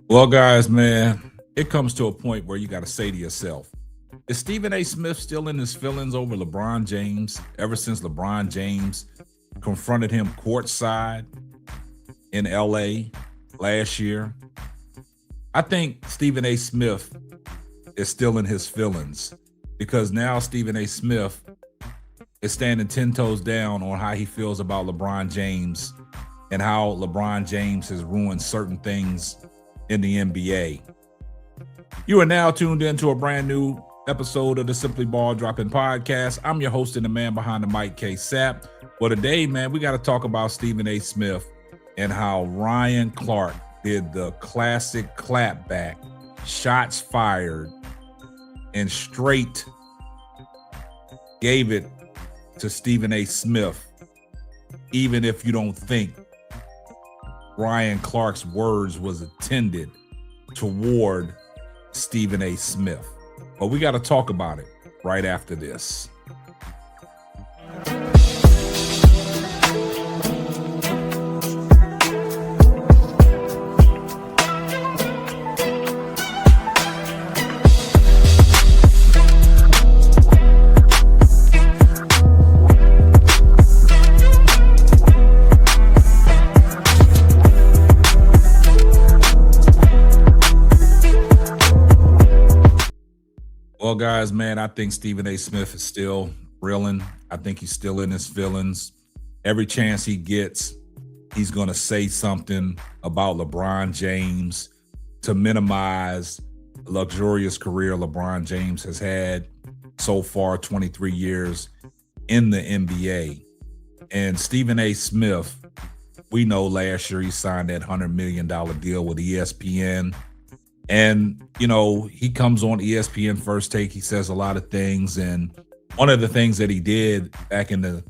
Well, guys, man, it comes to a point where you got to say to yourself, is Stephen A. Smith still in his feelings over LeBron James ever since LeBron James confronted him courtside in LA last year? I think Stephen A. Smith is still in his feelings because now Stephen A. Smith is standing 10 toes down on how he feels about LeBron James and how LeBron James has ruined certain things in the NBA. You are now tuned into a brand new episode of the Simply Ball Dropping Podcast. I'm your host and the man behind the mic, K Sapp. Well, today, man, we got to talk about Stephen A. Smith and how Ryan Clark did the classic clapback, shots fired, and straight gave it to Stephen A. Smith, even if you don't think Ryan Clark's words was intended toward Stephen A. Smith. But we got to talk about it right after this. Well, guys, man, I think Stephen A. Smith is still reeling. I think he's still in his feelings. Every chance he gets, he's going to say something about LeBron James to minimize the luxurious career LeBron James has had so far, 23 years in the NBA. And Stephen A. Smith, we know last year he signed that $100 million deal with ESPN. And, you know, he comes on ESPN First Take. He says a lot of things. And one of the things that he did back in the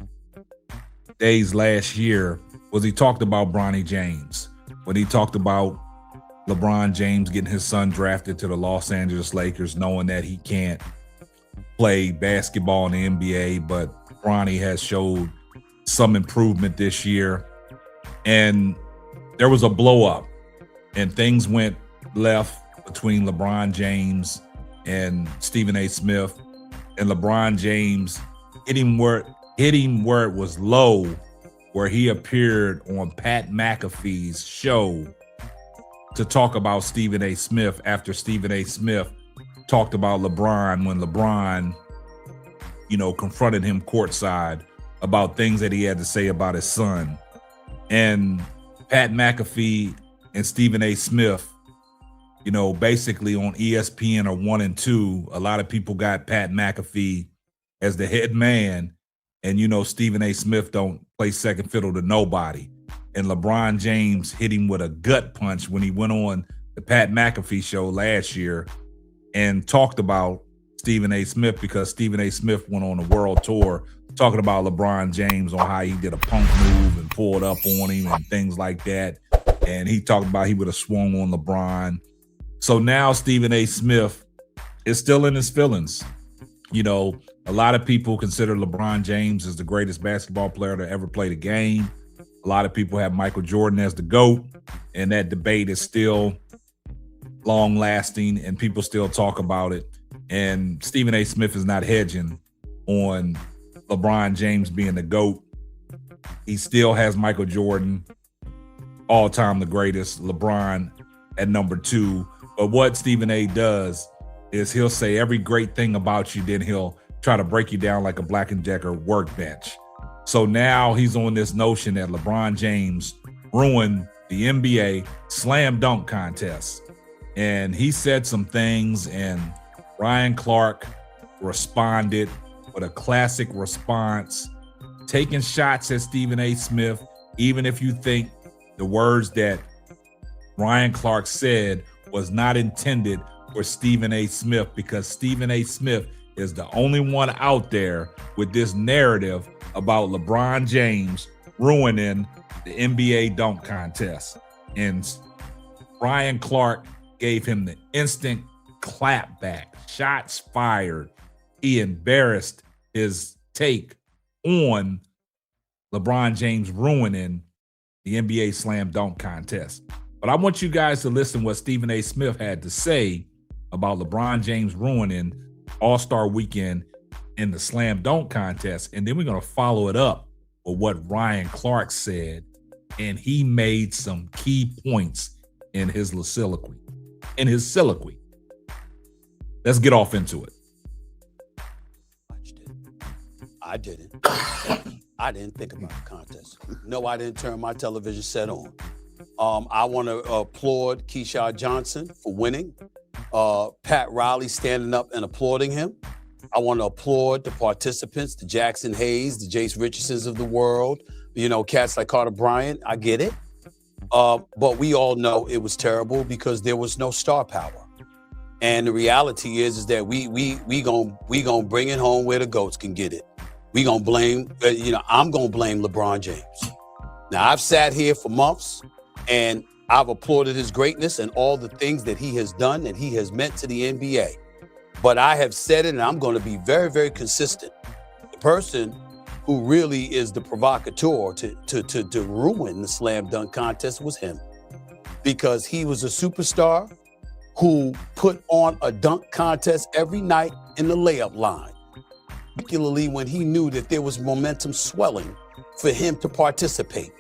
days last year was he talked about Bronny James. When he talked about LeBron James getting his son drafted to the Los Angeles Lakers, knowing that he can't play basketball in the NBA, but Bronny has showed some improvement this year. And there was a blow up and things went left between LeBron James and Stephen A. Smith, and LeBron James hit him where it was low, where he appeared on Pat McAfee's show to talk about Stephen A. Smith after Stephen A. Smith talked about LeBron when LeBron, you know, confronted him courtside about things that he had to say about his son. And Pat McAfee and Stephen A. Smith, you know, basically on ESPN are 1 and 2. A lot of people got Pat McAfee as the head man. And, you know, Stephen A. Smith don't play second fiddle to nobody. And LeBron James hit him with a gut punch when he went on the Pat McAfee show last year and talked about Stephen A. Smith, because Stephen A. Smith went on a world tour talking about LeBron James on how he did a punk move and pulled up on him and things like that. And he talked about he would have swung on LeBron. So now Stephen A. Smith is still in his feelings. You know, a lot of people consider LeBron James as the greatest basketball player to ever play the game. A lot of people have Michael Jordan as the GOAT, and that debate is still long lasting and people still talk about it. And Stephen A. Smith is not hedging on LeBron James being the GOAT. He still has Michael Jordan, all time the greatest, LeBron at number 2. But what Stephen A. does is he'll say every great thing about you, then he'll try to break you down like a Black & Decker workbench. So now he's on this notion that LeBron James ruined the NBA slam dunk contest. And he said some things, and Ryan Clark responded with a classic response, taking shots at Stephen A. Smith, even if you think the words that Ryan Clark said was not intended for Stephen A. Smith, because Stephen A. Smith is the only one out there with this narrative about LeBron James ruining the NBA dunk contest. And Ryan Clark gave him the instant clapback, shots fired. He embarrassed his take on LeBron James ruining the NBA slam dunk contest. But I want you guys to listen what Stephen A. Smith had to say about LeBron James ruining All-Star Weekend in the slam dunk contest. And then we're going to follow it up with what Ryan Clark said. And he made some key points in his soliloquy. Let's get off into it. I didn't. I didn't think about the contest. No, I didn't turn my television set on. I want to applaud Keyshawn Johnson for winning. Pat Riley standing up and applauding him. I want to applaud the participants, the Jackson Hayes, the Jace Richardsons of the world, cats like Carter Bryant. I get it. But we all know it was terrible because there was no star power. And the reality is that we gonna bring it home where the goats can get it. We gonna blame, I'm gonna blame LeBron James. Now, I've sat here for months and I've applauded his greatness and all the things that he has done and he has meant to the NBA. But I have said it, and I'm going to be very, very consistent. The person who really is the provocateur to ruin the slam dunk contest was him, because he was a superstar who put on a dunk contest every night in the layup line, particularly when he knew that there was momentum swelling for him to participate,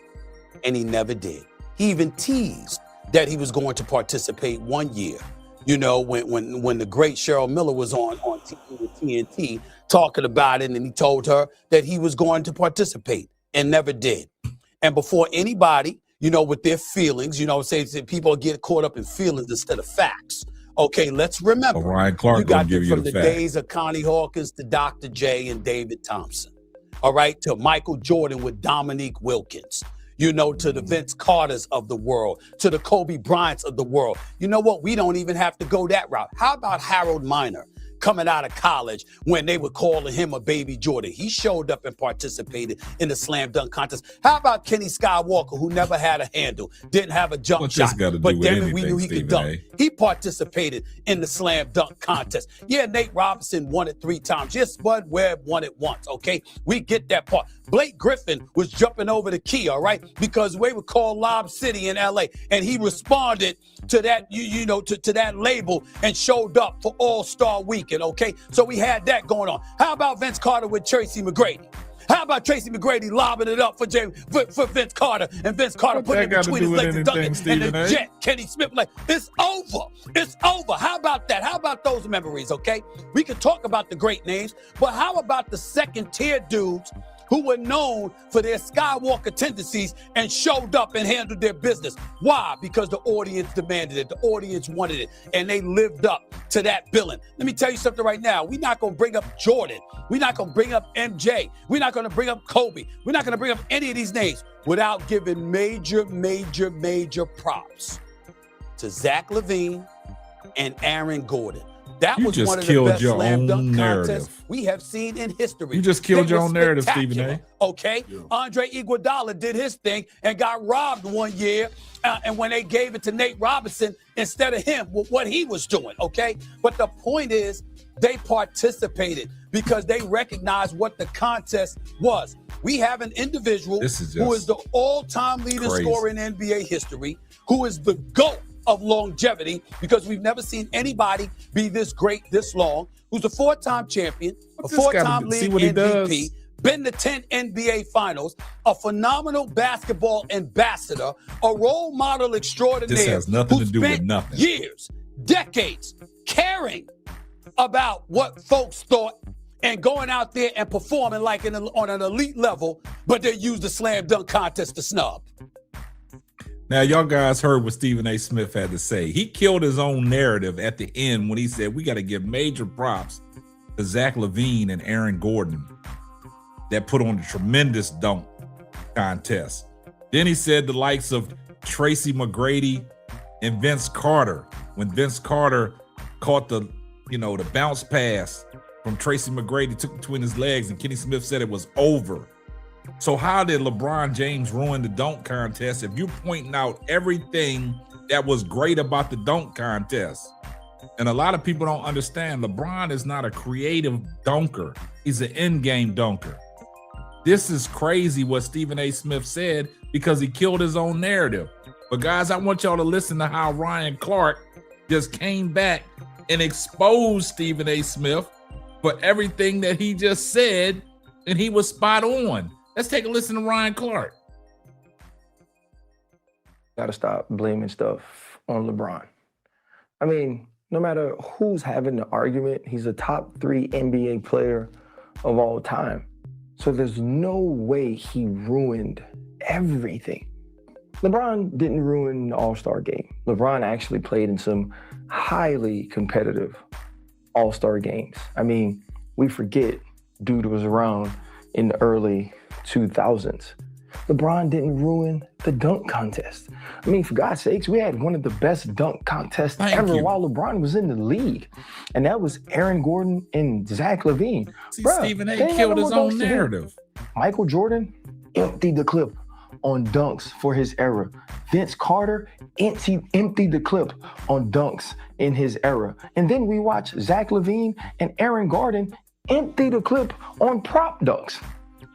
and he never did. He even teased that he was going to participate one year. When the great Cheryl Miller was on TV with TNT talking about it, and he told her that he was going to participate and never did. And before anybody, with their feelings, say people get caught up in feelings instead of facts. Okay, let's remember. Ryan Clark you got give from you the fact. days of Connie Hawkins to Dr. J and David Thompson. All right, to Michael Jordan with Dominique Wilkins. To the Vince Carters of the world, to the Kobe Bryants of the world. You know what? We don't even have to go that route. How about Harold Miner coming out of college when they were calling him a baby Jordan? He showed up and participated in the slam dunk contest. How about Kenny Skywalker, who never had a handle, didn't have a jump shot, but then we knew he could dunk. He participated in the slam dunk contest. Yeah, Nate Robinson won it 3 times. Yes, Spud Webb won it once, okay? We get that part. Blake Griffin was jumping over the key, all right? Because we were called Lob City in LA, and he responded to that, to that label and showed up for All-Star Weekend, okay? So we had that going on. How about Vince Carter with Tracy McGrady? How about Tracy McGrady lobbing it up for Vince Carter, and Vince Carter putting it between his legs and dunking, and the jet, Kenny Smith, like, it's over. It's over. How about that? How about those memories, okay? We can talk about the great names, but how about the second-tier dudes who were known for their Skywalker tendencies and showed up and handled their business? Why? Because the audience demanded it. The audience wanted it, and they lived up to that billing. Let me tell you something right now. We're not going to bring up Jordan. We're not going to bring up MJ. We're not going to bring up Kobe. We're not going to bring up any of these names without giving major props to Zach LaVine and Aaron Gordon. That was one of the best slam dunk contests we have seen in history. You just killed your own narrative, Stephen A. Okay? Yeah. Andre Iguodala did his thing and got robbed one year, and when they gave it to Nate Robinson instead of him, with what he was doing, okay? But the point is, they participated because they recognized what the contest was. We have an individual who is the all-time leading scorer in NBA history, who is the GOAT of longevity, because we've never seen anybody be this great this long, who's a 4-time champion, a 4-time league MVP, been to 10 NBA finals, a phenomenal basketball ambassador, a role model extraordinaire. This has nothing to do with nothing. Years, decades, caring about what folks thought and going out there and performing like on an elite level, but they use the slam dunk contest to snub. Now, y'all guys heard what Stephen A. Smith had to say. He killed his own narrative at the end when he said, we got to give major props to Zach LaVine and Aaron Gordon that put on a tremendous dunk contest. Then he said the likes of Tracy McGrady and Vince Carter, when Vince Carter caught the bounce pass from Tracy McGrady, took between his legs, and Kenny Smith said it was over. So how did LeBron James ruin the dunk contest if you're pointing out everything that was great about the dunk contest? And a lot of people don't understand, LeBron is not a creative dunker. He's an in-game dunker. This is crazy what Stephen A. Smith said, because he killed his own narrative. But guys, I want y'all to listen to how Ryan Clark just came back and exposed Stephen A. Smith for everything that he just said, and he was spot on. Let's take a listen to Ryan Clark. Got to stop blaming stuff on LeBron. I mean, no matter who's having the argument, he's a top 3 NBA player of all time. So there's no way he ruined everything. LeBron didn't ruin the All-Star game. LeBron actually played in some highly competitive All-Star games. I mean, we forget dude was around in the early 2000s. LeBron didn't ruin the dunk contest. I mean, for God's sakes, we had one of the best dunk contests ever while LeBron was in the league. And that was Aaron Gordon and Zach LaVine. See, Stephen A. killed his own narrative. Michael Jordan emptied the clip on dunks for his era. Vince Carter emptied the clip on dunks in his era. And then we watch Zach LaVine and Aaron Gordon empty the clip on prop dunks.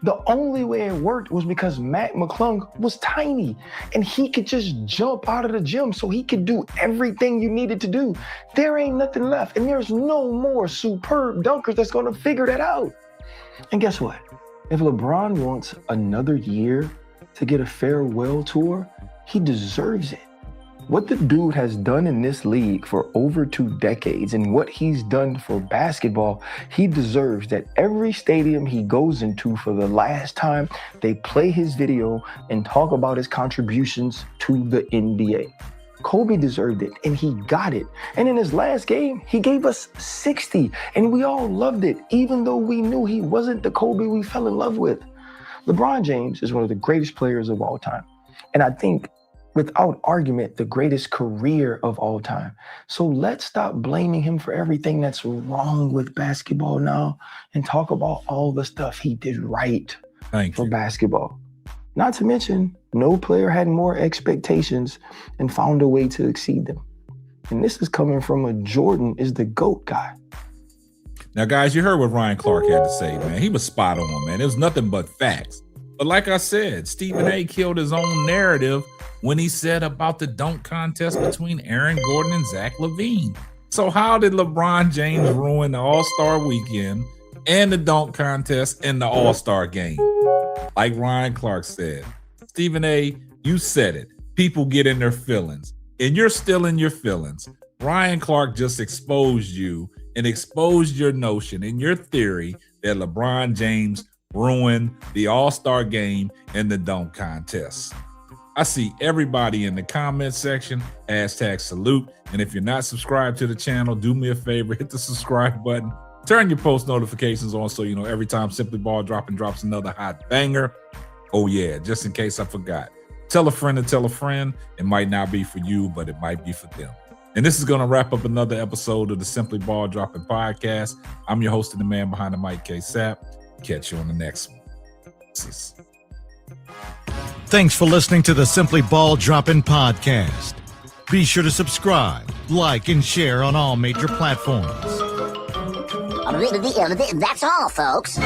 The only way it worked was because Matt McClung was tiny and he could just jump out of the gym so he could do everything you needed to do. There ain't nothing left, and there's no more superb dunkers that's gonna figure that out. And guess what? If LeBron wants another year to get a farewell tour, he deserves it. What the dude has done in this league for over 2 decades and what he's done for basketball, he deserves that every stadium he goes into for the last time, they play his video and talk about his contributions to the NBA. Kobe deserved it, and he got it. And in his last game, he gave us 60, and we all loved it, even though we knew he wasn't the Kobe we fell in love with. LeBron James is one of the greatest players of all time. And I think, without argument, the greatest career of all time. So let's stop blaming him for everything that's wrong with basketball now and talk about all the stuff he did right for basketball. Not to mention, no player had more expectations and found a way to exceed them. And this is coming from a Jordan is the GOAT guy. Now, guys, you heard what Ryan Clark had to say, man. He was spot on, man. It was nothing but facts. But like I said, Stephen A. killed his own narrative when he said about the dunk contest between Aaron Gordon and Zach LaVine. So how did LeBron James ruin the All-Star weekend and the dunk contest and the All-Star game? Like Ryan Clark said, Stephen A., you said it. People get in their feelings, and you're still in your feelings. Ryan Clark just exposed you and exposed your notion and your theory that LeBron James ruined the All-Star game and the dunk contest. I see everybody in the comment section, #salute. And if you're not subscribed to the channel, do me a favor, hit the subscribe button, turn your post notifications on so you know every time Simply Ball drops another hot banger. Oh yeah, just in case I forgot. Tell a friend to tell a friend. It might not be for you, but it might be for them. And this is going to wrap up another episode of the Simply Ball Dropping Podcast. I'm your host and the man behind the mic, K-Sap. Catch you on the next one. Thanks for listening to the Simply Ball Dropping Podcast. Be sure to subscribe, like, and share on all major platforms. That's all, folks.